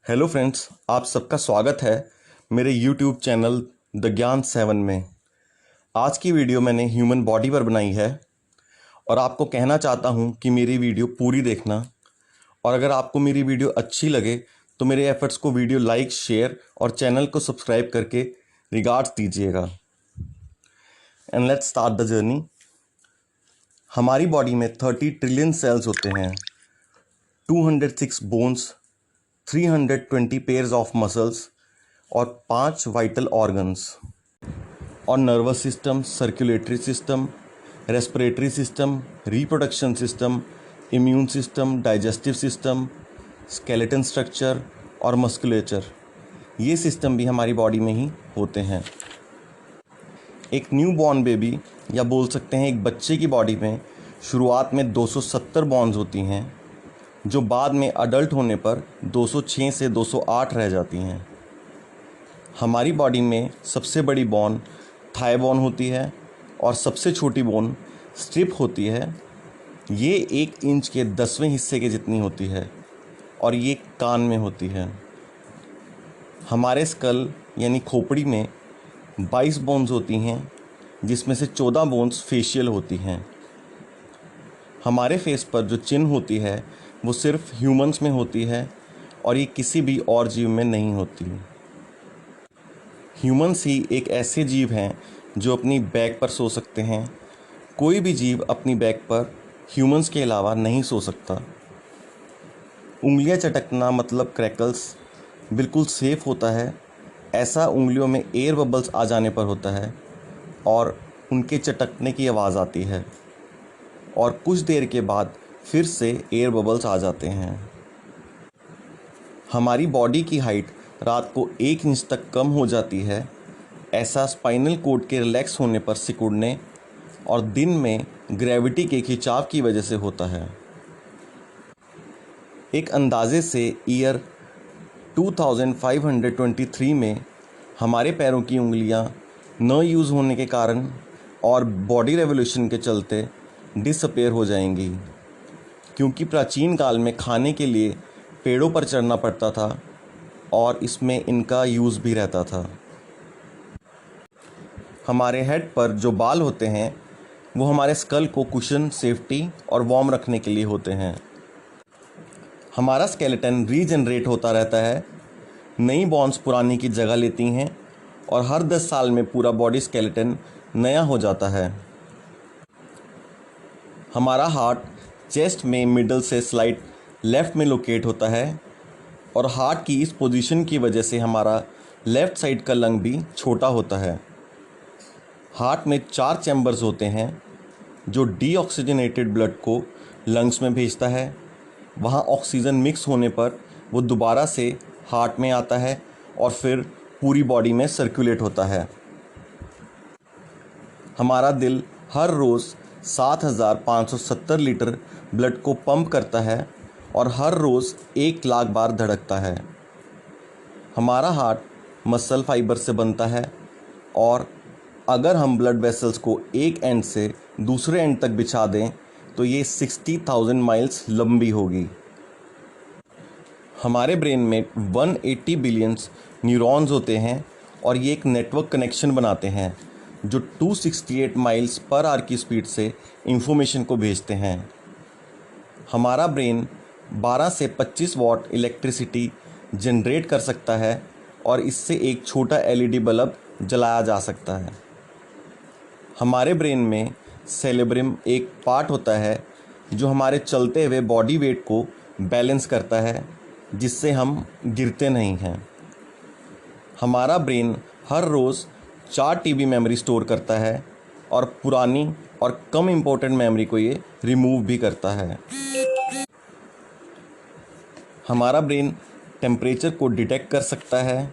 Hello friends, आप सबका स्वागत है मेरे यूट्यूब चैनल द ज्ञान 7 में। आज की वीडियो मैंने ह्यूमन बॉडी पर बनाई है और आपको कहना चाहता हूं कि मेरी वीडियो पूरी देखना। और अगर आपको मेरी वीडियो अच्छी लगे तो मेरे एफर्ट्स को वीडियो लाइक, शेयर और चैनल को सब्सक्राइब करके रिगार्ड्स दीजिएगा। And let's start the journey. हमारी बॉडी में 30 ट्रिलियन सेल्स होते हैं, 206 बोन्स, 320 पेयर्स ऑफ मसल्स और 5 वाइटल ऑर्गन्स और nervous system, circulatory system, respiratory system, reproduction system, immune system, digestive system, skeleton structure और मस्कुलेचर, ये सिस्टम भी हमारी बॉडी में ही होते हैं। एक न्यू बॉर्न बेबी या बोल सकते हैं एक बच्चे की बॉडी में शुरुआत में 270 बॉन्स होती हैं, जो बाद में अडल्ट होने पर 206 से 208 रह जाती हैं। हमारी बॉडी में सबसे बड़ी बोन थाई बोन होती है और सबसे छोटी बोन स्ट्रिप होती है। ये 1 इंच के 10वें हिस्से के जितनी होती है और ये कान में होती है। हमारे स्कल यानी खोपड़ी में 22 बोन्स होती हैं, जिसमें से 14 बोन्स फेशियल होती हैं। हमारे फेस पर जो चिन्ह होती है वो सिर्फ ह्यूमंस में होती है और ये किसी भी और जीव में नहीं होती। ह्यूमंस ही एक ऐसे जीव हैं जो अपनी बैक पर सो सकते हैं। कोई भी जीव अपनी बैक पर ह्यूमंस के अलावा नहीं सो सकता। उंगलियां चटकना मतलब क्रैकल्स बिल्कुल सेफ़ होता है। ऐसा उंगलियों में एयर बबल्स आ जाने पर होता है और उनके चटकने की आवाज़ आती है और कुछ देर के बाद फिर से एयर बबल्स आ जाते हैं। हमारी बॉडी की हाइट रात को 1 इंच तक कम हो जाती है। ऐसा स्पाइनल कोड के रिलैक्स होने पर सिकुड़ने और दिन में ग्रेविटी के खिंचाव की वजह से होता है। एक अंदाजे से ईयर 2523 में हमारे पैरों की उंगलियां न यूज़ होने के कारण और बॉडी रेवोल्यूशन के चलते डिसअपेयर हो जाएंगी, क्योंकि प्राचीन काल में खाने के लिए पेड़ों पर चढ़ना पड़ता था और इसमें इनका यूज़ भी रहता था। हमारे हेड पर जो बाल होते हैं वो हमारे स्कल को कुशन, सेफ्टी और वार्म रखने के लिए होते हैं। हमारा स्केलेटन रीजनरेट होता रहता है। नई बोन्स पुरानी की जगह लेती हैं और हर 10 साल में पूरा बॉडी स्केलेटन नया हो जाता है। हमारा हार्ट चेस्ट में मिडल से स्लाइड लेफ़्ट में लोकेट होता है और हार्ट की इस पोजीशन की वजह से हमारा लेफ़्ट साइड का लंग भी छोटा होता है। हार्ट में 4 चैम्बर्स होते हैं जो डीऑक्सीजनेटेड ब्लड को लंग्स में भेजता है। वहाँ ऑक्सीजन मिक्स होने पर वो दोबारा से हार्ट में आता है और फिर पूरी बॉडी में सर्कुलेट होता है। हमारा दिल हर रोज़ 7,570 लीटर ब्लड को पंप करता है और हर रोज़ 1 लाख बार धड़कता है। हमारा हार्ट मसल फाइबर से बनता है और अगर हम ब्लड वेसल्स को एक एंड से दूसरे एंड तक बिछा दें तो ये 60,000 माइल्स लंबी होगी। हमारे ब्रेन में 180 बिलियंस न्यूरॉन्स होते हैं और ये एक नेटवर्क कनेक्शन बनाते हैं जो 268 माइल्स पर आवर की स्पीड से इंफॉर्मेशन को भेजते हैं। हमारा ब्रेन 12 से 25 वॉट इलेक्ट्रिसिटी जनरेट कर सकता है और इससे एक छोटा एलईडी बल्ब जलाया जा सकता है। हमारे ब्रेन में सेरेब्रम एक पार्ट होता है जो हमारे चलते हुए बॉडी वेट को बैलेंस करता है, जिससे हम गिरते नहीं हैं। हमारा ब्रेन हर रोज़ 4 टीबी मेमोरी स्टोर करता है और पुरानी और कम इम्पोर्टेंट मेमोरी को ये रिमूव भी करता है। हमारा ब्रेन टेम्परेचर को डिटेक्ट कर सकता है,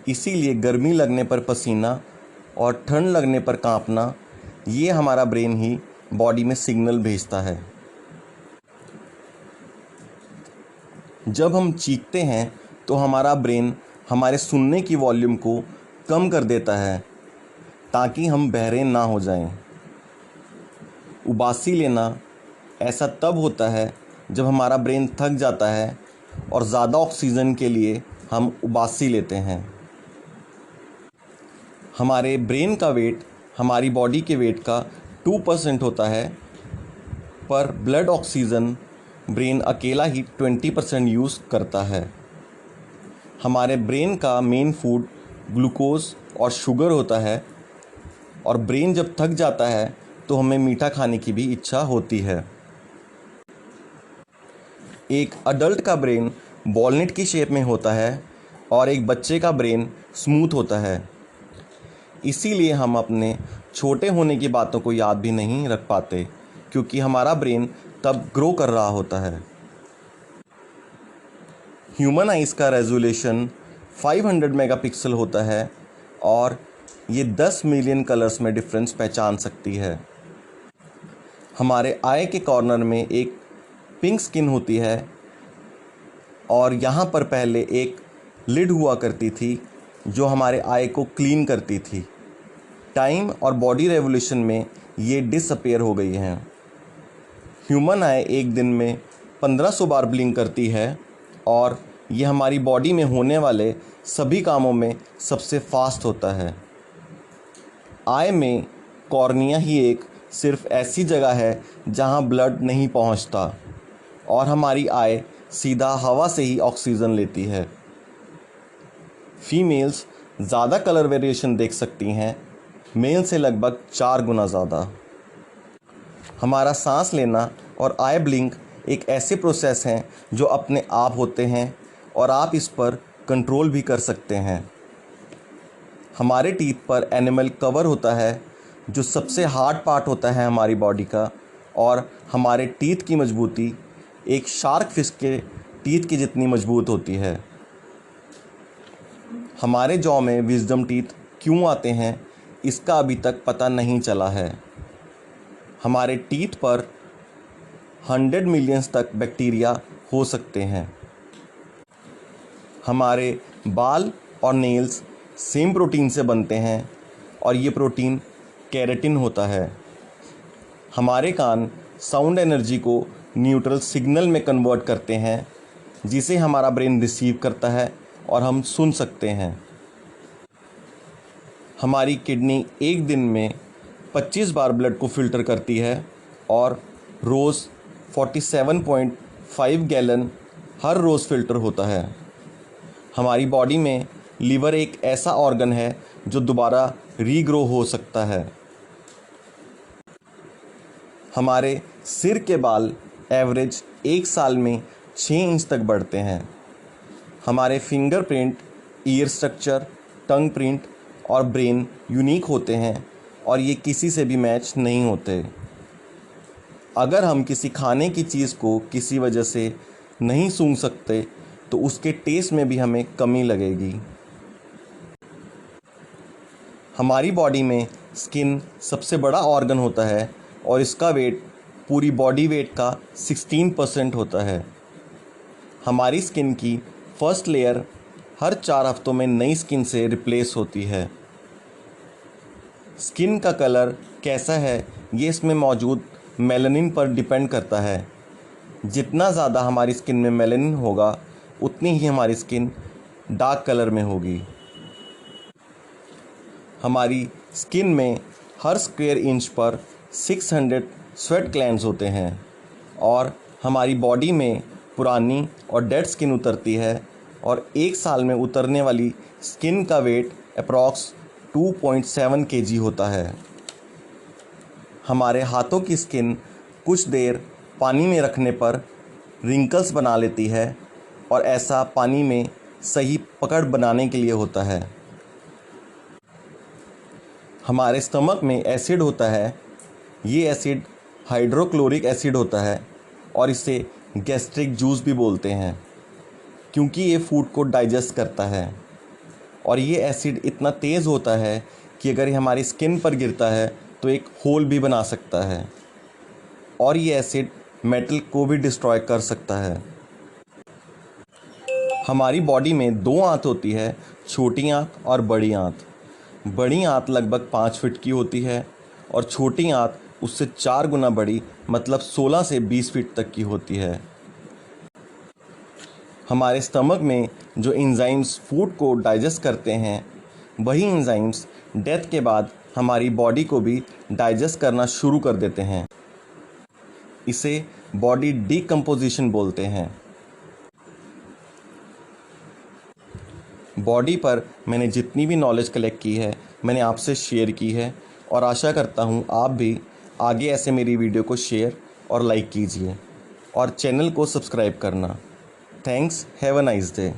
इसीलिए गर्मी लगने पर पसीना और ठंड लगने पर कांपना, ये हमारा ब्रेन ही बॉडी में सिग्नल भेजता है। जब हम चीखते हैं तो हमारा ब्रेन हमारे सुनने की वॉल्यूम को कम कर देता है ताकि हम बहरे ना हो जाएं। उबासी लेना ऐसा तब होता है जब हमारा ब्रेन थक जाता है और ज़्यादा ऑक्सीजन के लिए हम उबासी लेते हैं। हमारे ब्रेन का वेट हमारी बॉडी के वेट का 2% होता है, पर ब्लड ऑक्सीजन ब्रेन अकेला ही 20% यूज़ करता है। हमारे ब्रेन का मेन फूड ग्लूकोज और शुगर होता है, और ब्रेन जब थक जाता है तो हमें मीठा खाने की भी इच्छा होती है। एक अडल्ट का ब्रेन वॉलनट की शेप में होता है और एक बच्चे का ब्रेन स्मूथ होता है। इसीलिए हम अपने छोटे होने की बातों को याद भी नहीं रख पाते, क्योंकि हमारा ब्रेन तब ग्रो कर रहा होता है। ह्यूमन आइज़ का रेजोल्यूशन 500 मेगापिक्सल होता है और ये 10 मिलियन कलर्स में डिफरेंस पहचान सकती है। हमारे आई के कॉर्नर में एक पिंक स्किन होती है और यहाँ पर पहले एक लिड हुआ करती थी जो हमारे आई को क्लीन करती थी। टाइम और बॉडी रेवोल्यूशन में ये डिसअपेयर हो गई हैं। ह्यूमन आई एक दिन में 1500 बार ब्लिंक करती है और ये हमारी बॉडी में होने वाले सभी कामों में सबसे फास्ट होता है। आई में कॉर्निया ही एक सिर्फ ऐसी जगह है जहाँ ब्लड नहीं पहुँचता और हमारी आई सीधा हवा से ही ऑक्सीजन लेती है। फीमेल्स ज़्यादा कलर वेरिएशन देख सकती हैं, मेल से लगभग 4 गुना ज़्यादा। हमारा सांस लेना और आई ब्लिंक एक ऐसे प्रोसेस हैं जो अपने आप होते हैं और आप इस पर कंट्रोल भी कर सकते हैं। हमारे टीथ पर एनिमल कवर होता है जो सबसे हार्ड पार्ट होता है हमारी बॉडी का, और हमारे टीथ की मजबूती एक शार्क फिश के टीथ की जितनी मजबूत होती है। हमारे जॉ में विजडम टीथ क्यों आते हैं इसका अभी तक पता नहीं चला है। हमारे टीथ पर 100 मिलियंस तक बैक्टीरिया हो सकते हैं। हमारे बाल और नेल्स सेम प्रोटीन से बनते हैं और ये प्रोटीन केराटिन होता है। हमारे कान साउंड एनर्जी को न्यूट्रल सिग्नल में कन्वर्ट करते हैं, जिसे हमारा ब्रेन रिसीव करता है और हम सुन सकते हैं। हमारी किडनी एक दिन में 25 बार ब्लड को फ़िल्टर करती है और रोज़ 47.5 गैलन हर रोज़ फ़िल्टर होता है। हमारी बॉडी में लीवर एक ऐसा ऑर्गन है जो दोबारा रीग्रो हो सकता है। हमारे सिर के बाल एवरेज एक साल में 6 इंच तक बढ़ते हैं। हमारे फिंगरप्रिंट, ईयर स्ट्रक्चर, टंग प्रिंट और ब्रेन यूनिक होते हैं और ये किसी से भी मैच नहीं होते। अगर हम किसी खाने की चीज़ को किसी वजह से नहीं सूंघ सकते तो उसके टेस्ट में भी हमें कमी लगेगी। हमारी बॉडी में स्किन सबसे बड़ा ऑर्गन होता है और इसका वेट पूरी बॉडी वेट का 16% होता है। हमारी स्किन की फर्स्ट लेयर हर 4 हफ्तों में नई स्किन से रिप्लेस होती है। स्किन का कलर कैसा है ये इसमें मौजूद मेलानिन पर डिपेंड करता है। जितना ज़्यादा हमारी स्किन में मेलानिन होगा उतनी ही हमारी स्किन डार्क कलर में होगी। हमारी स्किन में हर स्क्वायर इंच पर 600 स्वेट ग्लैंड्स होते हैं और हमारी बॉडी में पुरानी और डेड स्किन उतरती है और एक साल में उतरने वाली स्किन का वेट अप्रॉक्स 2.7 kg होता है। हमारे हाथों की स्किन कुछ देर पानी में रखने पर रिंकल्स बना लेती है और ऐसा पानी में सही पकड़ बनाने के लिए होता है। हमारे स्टमक में एसिड होता है। ये एसिड हाइड्रोक्लोरिक एसिड होता है और इसे गैस्ट्रिक जूस भी बोलते हैं, क्योंकि ये फूड को डाइजेस्ट करता है। और ये एसिड इतना तेज़ होता है कि अगर ये हमारी स्किन पर गिरता है तो एक होल भी बना सकता है और ये एसिड मेटल को भी डिस्ट्रॉय कर सकता है। हमारी बॉडी में 2 आंत होती है, छोटी आंत और बड़ी आंत। बड़ी आंत लगभग 5 फीट की होती है और छोटी आंत उससे 4 गुना बड़ी, मतलब 16 से 20 फीट तक की होती है। हमारे स्टमक में जो एंजाइम्स फूड को डाइजेस्ट करते हैं, वही एंजाइम्स डेथ के बाद हमारी बॉडी को भी डाइजेस्ट करना शुरू कर देते हैं। इसे बॉडी डिकम्पोजिशन बोलते हैं। बॉडी पर मैंने जितनी भी नॉलेज कलेक्ट की है मैंने आपसे शेयर की है, और आशा करता हूँ आप भी आगे ऐसे मेरी वीडियो को शेयर और लाइक कीजिए और चैनल को सब्सक्राइब करना। Thanks, have a nice day.